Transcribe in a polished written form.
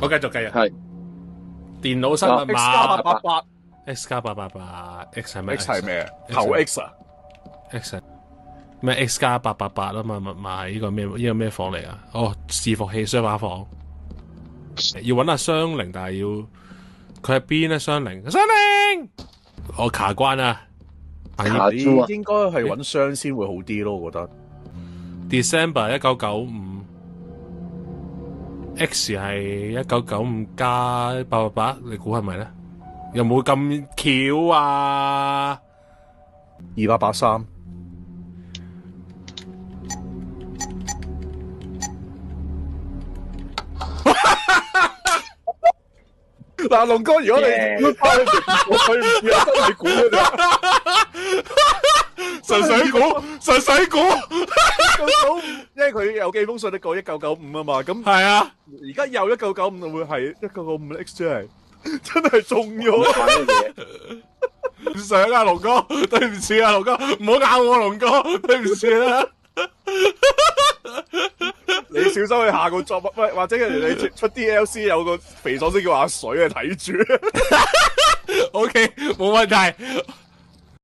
我繼續計啊。係電腦新密 X 加碼888 X 加888 X 係咩 X 係咩？頭 X 啊？ X 咩 X 加888啊嘛，密碼係呢個咩房嚟啊？哦，伺服器 server 房，要揾阿雙靈，但係要佢喺邊咧？雙靈，我卡關啊！卡住啊！應該係揾雙先會好啲咯，我覺得。December 1995 X 係1995加888，你估係咪咧？有冇咁巧啊2883嗱，龍哥，如果你翻去我對唔住啊，真係估嘅啫，純粹估，因為佢有幾封信都過1995啊嘛，咁係啊，而家又1995會係1995 X 真係中咗。唔想啊，龍哥，對唔住啊，龍哥，唔好咬我，龍哥，對唔住啊。你小心去下個作物，或者你出 DLC 有個肥爽先叫阿水啊，睇住。OK，冇問題。